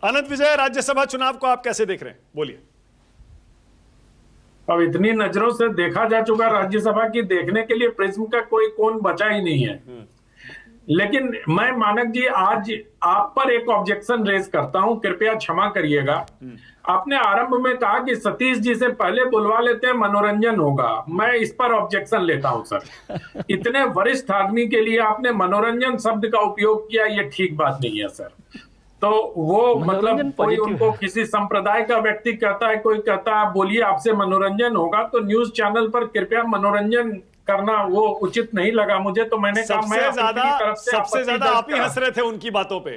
अनंत विजय, राज्यसभा चुनाव को आप कैसे देख रहे हैं, बोलिए। अब इतनी नजरों से देखा जा चुका राज्यसभा की, देखने के लिए प्रिज्म का कोई कोण बचा ही नहीं है। लेकिन मैं मानक जी आज आप पर एक ऑब्जेक्शन रेज करता हूं, कृपया क्षमा करिएगा। आपने आरंभ में कहा कि सतीश जी से पहले बुलवा लेते हैं, मनोरंजन होगा। मैं इस पर ऑब्जेक्शन लेता हूं सर। इतने वरिष्ठ आदमी के लिए आपने मनोरंजन शब्द का उपयोग किया, ये ठीक बात नहीं है सर। तो वो मतलब कोई उनको किसी संप्रदाय का व्यक्ति कहता है, कोई कहता है बोलिए आपसे मनोरंजन होगा, तो न्यूज चैनल पर कृपया मनोरंजन करना वो उचित नहीं लगा मुझे। तो मैंने कहा मैं सबसे ज्यादा आप ही हंस रहे थे उनकी बातों पे।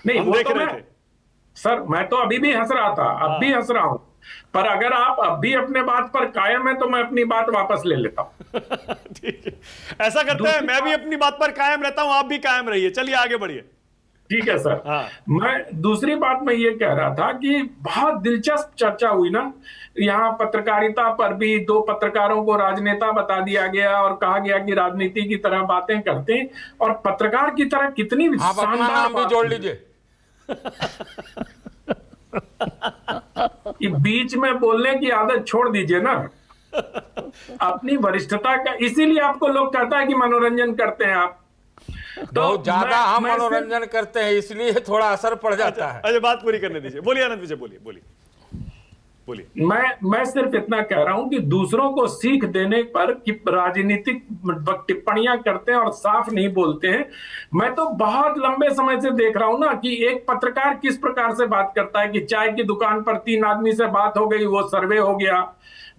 नहीं, हम देख रहे थे सर। मैं तो अभी भी हंस रहा था, अब भी हंस रहा हूं। पर अगर आप अब भी अपने बात पर कायम है तो मैं अपनी बात वापस ले लेता हूं। ठीक है, ऐसा करते हैं, मैं भी अपनी बात पर कायम रहता हूं, आप भी कायम रहिए। चलिए आगे बढ़िए। ठीक है सर। मैं दूसरी बात मैं ये कह रहा था कि बहुत दिलचस्प चर्चा हुई ना, यहाँ पत्रकारिता पर भी 2 पत्रकारों को राजनेता बता दिया गया और कहा गया कि राजनीति की तरह बातें करते हैं, और पत्रकार की तरह कितनी शानदार नाम भी जोड़ लीजिए कि बीच में बोलने की आदत छोड़ दीजिए ना अपनी वरिष्ठता का। इसीलिए आपको लोग कहता है कि मनोरंजन करते हैं आप। तो ज्यादा हम मनोरंजन करते हैं, इसलिए थोड़ा असर पड़ जाता है। अच्छा, बात पूरी करने दीजिए। बोलिए अनंत विजय, बोलिए बोलिए बोलिए। मैं सिर्फ इतना कह रहा हूं कि दूसरों को सीख देने पर कि राजनीतिक टिप्पणियां करते हैं और साफ नहीं बोलते हैं। मैं तो बहुत लंबे समय से देख रहा हूं ना कि एक पत्रकार किस प्रकार से बात करता है कि चाय की दुकान पर 3 आदमी से बात हो गई, वो सर्वे हो गया।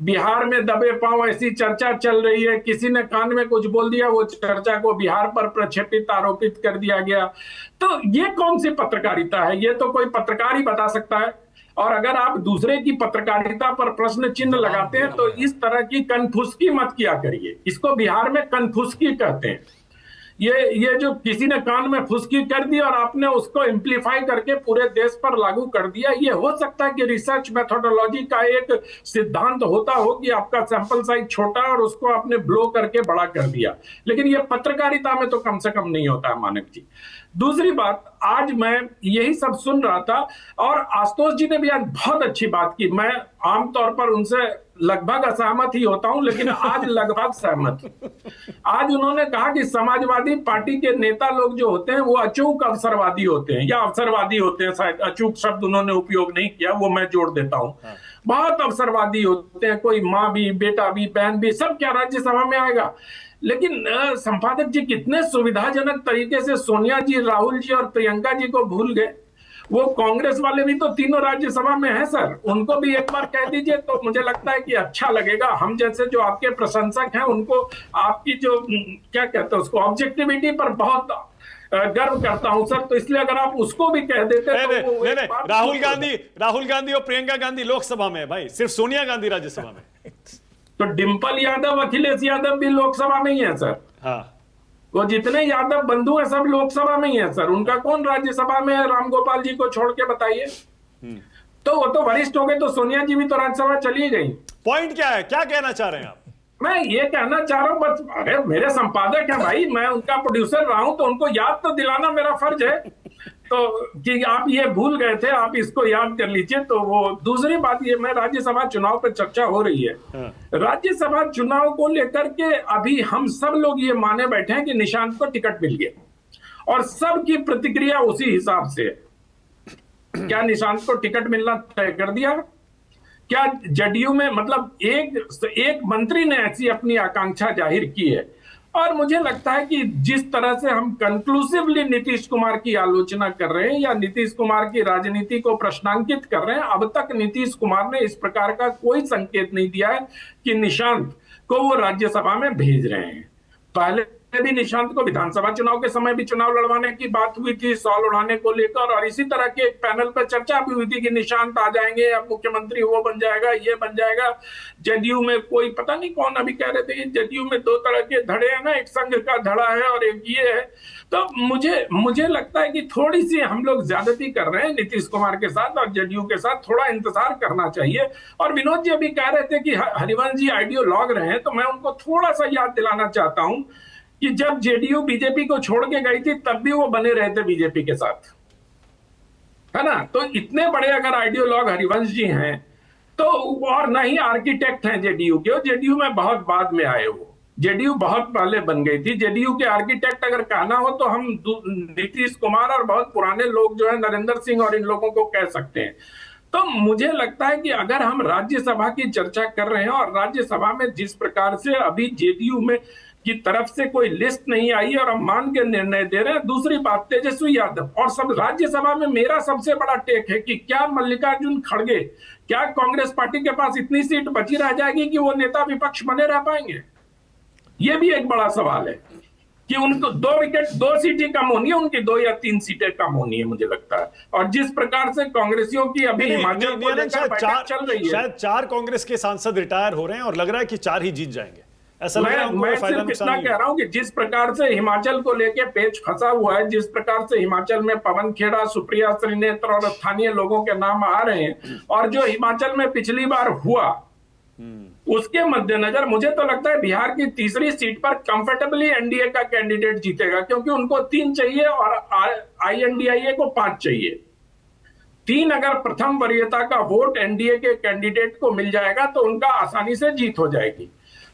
बिहार में दबे पांव ऐसी चर्चा चल रही है, किसी ने कान में कुछ बोल दिया, वो चर्चा को बिहार पर प्रक्षेपित आरोपित कर दिया गया। तो ये कौन सी पत्रकारिता है? ये तो कोई पत्रकार ही बता सकता है। और अगर आप दूसरे की पत्रकारिता पर प्रश्न चिन्ह लगाते हैं तो इस तरह की कनफुसकी मत किया करिए। इसको बिहार में कनफुसकी कहते हैं। ये जो किसी ने कान में फुसकी कर दी और आपने उसको एम्पलीफाई करके पूरे देश पर लागू कर दिया। ये हो सकता है कि रिसर्च मेथोडोलॉजी का एक सिद्धांत होता हो कि आपका सैंपल साइज छोटा और उसको आपने ब्लो करके बड़ा कर दिया, लेकिन ये पत्रकारिता में तो कम से कम नहीं होता है मानक जी। दूसरी बात, आज मैं यही सब सुन रहा था और आशुतोष जी ने भी आज बहुत अच्छी बात की। मैं आमतौर पर उनसे लगभग असहमत ही होता हूं, लेकिन आज लगभग सहमत। आज उन्होंने कहा कि समाजवादी पार्टी के नेता लोग जो होते हैं वो अचूक अवसरवादी होते हैं, या अवसरवादी होते हैं, शायद अचूक शब्द उन्होंने उपयोग नहीं किया, वो मैं जोड़ देता हूं। बहुत अवसरवादी होते हैं, कोई माँ भी, बेटा भी, बहन भी, सब क्या राज्यसभा में आएगा। लेकिन संपादक जी कितने सुविधाजनक तरीके से सोनिया जी, राहुल जी और प्रियंका जी को भूल गए। वो कांग्रेस वाले भी तो तीनों राज्यसभा में हैं सर, उनको भी एक बार कह दीजिए तो मुझे लगता है कि अच्छा लगेगा। हम जैसे जो आपके प्रशंसक हैं उनको आपकी जो क्या कहते हैं उसको ऑब्जेक्टिविटी पर बहुत गर्व करता हूं सर। तो इसलिए अगर आप उसको भी कह देते तो वो नहीं, राहुल गांधी और प्रियंका गांधी लोकसभा में है भाई, सिर्फ सोनिया गांधी राज्यसभा में। तो डिंपल यादव, अखिलेश यादव भी लोकसभा में ही है सर। हाँ, वो जितने यादव बंधु हैं सब लोकसभा में ही है सर। उनका कौन राज्यसभा में है? रामगोपाल जी को छोड़ के बताइए। तो वो तो वरिष्ठ हो गए, तो सोनिया जी भी तो राज्यसभा चली गई। पॉइंट क्या है, क्या कहना चाह रहे हैं आप? मैं ये कहना चाह रहा हूं बस, अरे मेरे संपादक है भाई, मैं उनका प्रोड्यूसर रहा हूं, तो उनको याद तो दिलाना मेरा फर्ज है। तो कि आप ये भूल गए थे, आप इसको याद कर लीजिए। तो वो दूसरी बात ये, मैं राज्यसभा चुनाव पर चर्चा हो रही है, राज्यसभा चुनाव को लेकर के अभी हम सब लोग ये माने बैठे हैं कि निशांत को टिकट मिल गया और सबकी प्रतिक्रिया उसी हिसाब से है। क्या निशांत को टिकट मिलना तय कर दिया? क्या जदयू में मतलब एक मंत्री ने ऐसी अपनी आकांक्षा जाहिर की है? और मुझे लगता है कि जिस तरह से हम कंक्लूसिवली नीतीश कुमार की आलोचना कर रहे हैं या नीतीश कुमार की राजनीति को प्रश्नांकित कर रहे हैं, अब तक नीतीश कुमार ने इस प्रकार का कोई संकेत नहीं दिया है कि निशांत को वो राज्यसभा में भेज रहे हैं। पहले भी निशांत को विधानसभा चुनाव के समय भी चुनाव लड़वाने की बात हुई थी, सॉल उड़ाने को लेकर, और इसी तरह के एक पैनल पर चर्चा भी हुई थी कि निशांत आ जाएंगे, अब मुख्यमंत्री वो बन जाएगा, ये बन जाएगा। जदयू में कोई पता नहीं कौन अभी कह रहे थे, जदयू में 2 तरह के धड़े हैं ना, एक संघ का धड़ा है और एक ये है। तो मुझे लगता है कि थोड़ी सी हम लोग ज्यादती कर रहे हैं नीतीश कुमार के साथ और जदयू के साथ, थोड़ा इंतजार करना चाहिए। और विनोद जी अभी कह रहे थे कि हरिवंश जी आइडियोलॉग रहे हैं, तो मैं उनको थोड़ा सा याद दिलाना चाहता हूं कि जब जेडीयू बीजेपी को छोड़ के गई थी तब भी वो बने रहे थे बीजेपी के साथ, है ना। तो इतने बड़े अगर आइडियोलॉग हरिवंश जी हैं तो, और न ही आर्किटेक्ट हैं जेडीयू के, जेडीयू में बहुत बाद में आए वो, जेडीयू बहुत पहले बन गई थी। जेडीयू के आर्किटेक्ट अगर कहना हो तो हम नीतीश कुमार और बहुत पुराने लोग जो है नरेंद्र सिंह और इन लोगों को कह सकते हैं। तो मुझे लगता है कि अगर हम राज्यसभा की चर्चा कर रहे हैं और राज्यसभा में जिस प्रकार से अभी जेडीयू में की तरफ से कोई लिस्ट नहीं आई और हम मान के निर्णय दे रहे हैं। दूसरी बात, तेजस्वी यादव और सब राज्यसभा में मेरा सबसे बड़ा टेक है कि क्या मल्लिकार्जुन खड़गे, क्या कांग्रेस पार्टी के पास इतनी सीट बची रह जाएगी कि वो नेता विपक्ष बने रह पाएंगे? ये भी एक बड़ा सवाल है कि उनको 2 सीटें कम होनी है, उनकी 2 या 3 सीटें कम होनी है मुझे लगता है। और जिस प्रकार से कांग्रेसियों की अभी हिमाचल को लेकर बैठक चल रही है, शायद 4 कांग्रेस के सांसद रिटायर हो रहे हैं और लग रहा है कि 4 ही जीत जाएंगे। ऐसा लग रहा है। मैं सिर्फ इतना कह रहा हूं कि जिस प्रकार से हिमाचल को लेके पेच फंसा हुआ है, जिस प्रकार से हिमाचल में पवन खेड़ा, सुप्रिया श्रीनेत्र और स्थानीय लोगों के नाम आ रहे हैं, और जो हिमाचल में पिछली बार हुआ उसके मद्देनजर मुझे तो लगता है बिहार की तीसरी सीट पर कंफर्टेबली एनडीए का कैंडिडेट जीतेगा, क्योंकि उनको 3 चाहिए और आईएनडीआईए को 5 चाहिए। 3 अगर प्रथम वरीयता का वोट एनडीए के कैंडिडेट को मिल जाएगा तो उनका आसानी से जीत हो जाएगी।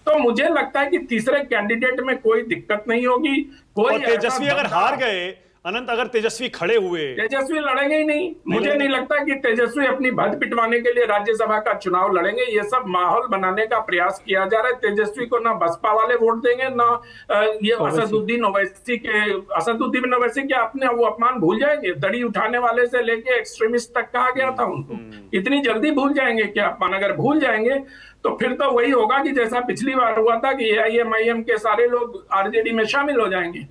तो मुझे लगता है कि तीसरे कैंडिडेट में कोई दिक्कत नहीं होगी। कोई तेजस्वी अगर हार गए, अनंत, अगर तेजस्वी खड़े हुए, तेजस्वी लड़ेंगे ही नहीं। मुझे नहीं लगता कि तेजस्वी अपनी भद पिटवाने के लिए राज्यसभा का चुनाव लड़ेंगे। ये सब माहौल बनाने का प्रयास किया जा रहा है। तेजस्वी को ना बसपा वाले वोट देंगे, ना ये असदुद्दीन ओवैसी के अपने वो अपमान भूल जाएंगे। दड़ी उठाने वाले से लेके एक्सट्रीमिस्ट तक कहा गया था उनको, इतनी जल्दी भूल जाएंगे क्या अपमान? अगर भूल जाएंगे तो फिर तो वही होगा कि जैसा पिछली बार हुआ था कि एआईएमआईएम के सारे लोग आरजेडी में शामिल हो जाएंगे।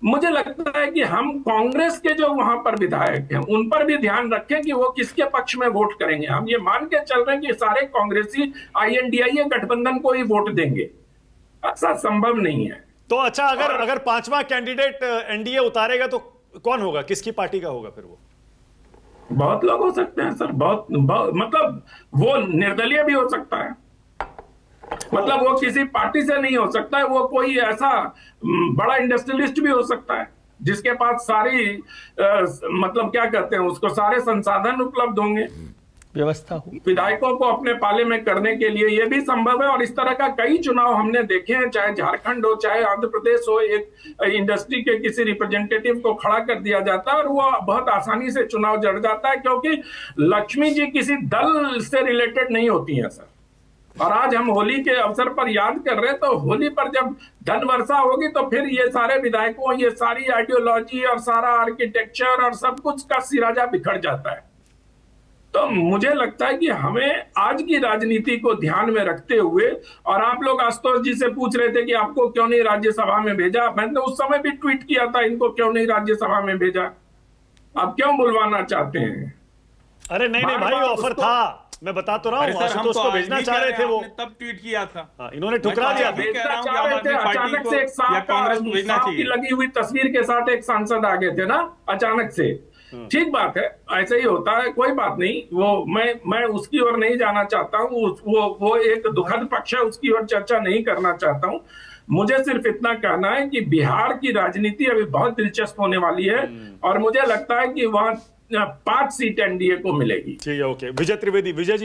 मुझे लगता है कि हम कांग्रेस के जो वहां पर विधायक हैं उन पर भी ध्यान रखें कि वो किसके पक्ष में वोट करेंगे। हम ये मान के चल रहे हैं कि सारे कांग्रेसी आईएनडीआईए गठबंधन को ही वोट देंगे, ऐसा संभव नहीं है। तो अच्छा, अगर 5वां कैंडिडेट एनडीए उतारेगा तो कौन होगा? किसकी पार्टी का होगा फिर वो? बहुत लोग हो सकते हैं सर, बहुत मतलब वो निर्दलीय भी हो सकता है, मतलब वो किसी पार्टी से नहीं हो सकता है, वो कोई ऐसा बड़ा इंडस्ट्रियलिस्ट भी हो सकता है जिसके पास सारी मतलब क्या कहते हैं उसको, सारे संसाधन उपलब्ध होंगे, व्यवस्था हो विधायकों को अपने पाले में करने के लिए। ये भी संभव है। और इस तरह का कई चुनाव हमने देखे हैं, चाहे झारखंड हो चाहे आंध्र प्रदेश हो, एक इंडस्ट्री के किसी रिप्रेजेंटेटिव को खड़ा कर दिया जाता है और वो बहुत आसानी से चुनाव जड़ जाता है, क्योंकि लक्ष्मी जी किसी दल से रिलेटेड नहीं होती है सर। और आज हम होली के अवसर पर याद कर रहे हैं, तो होली पर जब धन वर्षा होगी तो फिर ये सारे विधायकों, ये सारी आइडियोलॉजी और सारा आर्किटेक्चर और सब कुछ का सिराजा बिखर जाता है। तो मुझे लगता है कि हमें आज की राजनीति को ध्यान में रखते हुए, और आप लोग आशुतोष जी से पूछ रहे थे कि आपको क्यों नहीं राज्यसभा में भेजा, मैंने उस समय भी ट्वीट किया था, इनको क्यों नहीं राज्यसभा में भेजा, आप क्यों बुलवाना चाहते हैं? अरे नहीं भाई, ऑफर था, मैं बता तो रहा हूँ। आशुतोष को भेजना चाह रहे थे, वो तब ट्वीट किया था। इन्होंने ठुकरा दिया। अचानक से एक सांप की लगी हुई तस्वीर के साथ एक सांसद आ गए थे ना अचानक से। ठीक बात है, ऐसे ही होता है, कोई बात नहीं। वो मैं उसकी ओर नहीं जाना चाहता हूँ, वो एक दुखद पक्ष है, उसकी ओर चर्चा नहीं करना चाहता हूँ। मुझे सिर्फ इतना कहना है कि बिहार की राजनीति अभी बहुत दिलचस्प होने वाली है और मुझे लगता है कि वहां 5 सीट एनडीए को मिलेगी। ठीक है, ओके। विजय त्रिवेदी, विजय जी